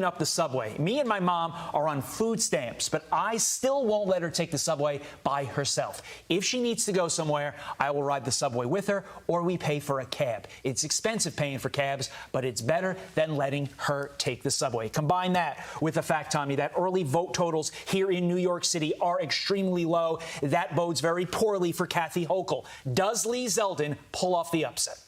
up the subway. Me and my mom are on food stamps, but I still won't let her take the subway by herself. If she needs to go somewhere, I will ride the subway with her, or we pay for a cab. It's expensive paying for cabs, but it's better than letting her take the subway. Combine that with the fact, Tommy, that early vote totals here in New York City are extremely low. That bodes very poorly for Kathy Hochul. Does Lee Zeldin pull off the upset?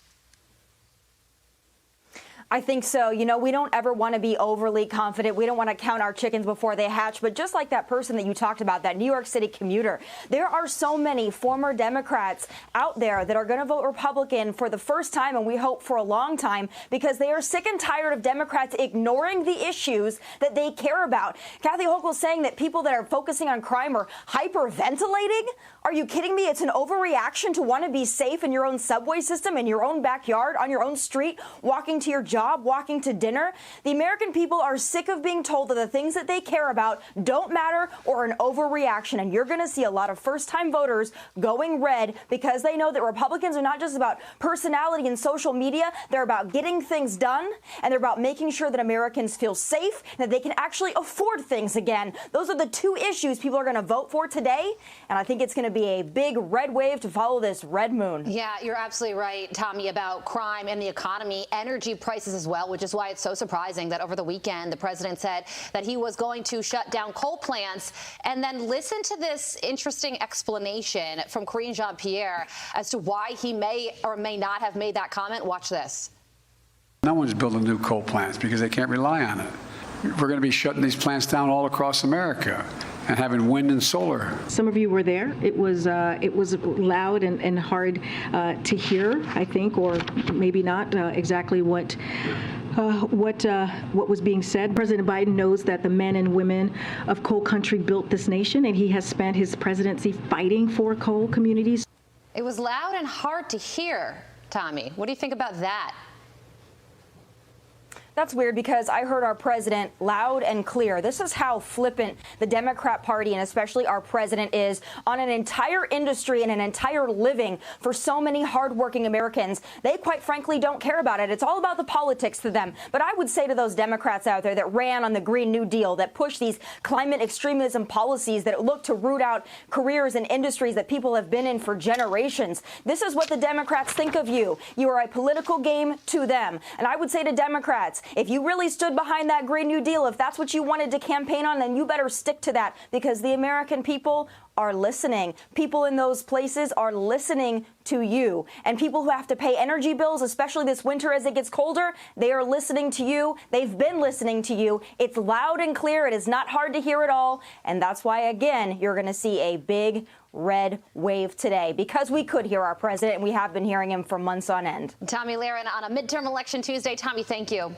I think so. You know, we don't ever want to be overly confident. We don't want to count our chickens before they hatch. But just like that person that you talked about, that New York City commuter, there are so many former Democrats out there that are going to vote Republican for the first time, and we hope for a long time, because they are sick and tired of Democrats ignoring the issues that they care about. Kathy Hochul saying that people that are focusing on crime are hyperventilating. Are you kidding me? It's an overreaction to want to be safe in your own subway system, in your own backyard, on your own street, walking to your job, walking to dinner. The American people are sick of being told that the things that they care about don't matter or an overreaction. And you're going to see a lot of first-time voters going red because they know that Republicans are not just about personality and social media. They're about getting things done, and they're about making sure that Americans feel safe, that they can actually afford things again. Those are the two issues people are going to vote for today. And I think it's going to be a big red wave to follow this red moon. Yeah, you're absolutely right, Tommy, about crime and the economy, energy prices as well, which is why it's so surprising that over the weekend the president said that he was going to shut down coal plants. And then listen to this interesting explanation from Karine Jean-Pierre as to why he may or may not have made that comment. Watch this. No one's building new coal plants because they can't rely on it. We're going to be shutting these plants down all across America and having wind and solar. Some of you were there. It was loud and hard to hear, I think, or maybe not exactly what was being said. President Biden knows that the men and women of coal country built this nation, and he has spent his presidency fighting for coal communities. It was loud and hard to hear, Tommy. What do you think about that? That's weird because I heard our president loud and clear. This is how flippant the Democrat Party and especially our president is on an entire industry and an entire living for so many hardworking Americans. They quite frankly don't care about it. It's all about the politics to them. But I would say to those Democrats out there that ran on the Green New Deal, that push these climate extremism policies that look to root out careers and industries that people have been in for generations, this is what the Democrats think of you. You are a political game to them. And I would say to Democrats, if you really stood behind that Green New Deal, if that's what you wanted to campaign on, then you better stick to that, because the American people are listening. People in those places are listening to you. And people who have to pay energy bills, especially this winter as it gets colder, they are listening to you. They've been listening to you. It's loud and clear. It is not hard to hear at all. And that's why, again, you're going to see a big red wave today, because we could hear our president, and we have been hearing him for months on end. Tomi Lahren on a midterm election Tuesday. Tommy, thank you.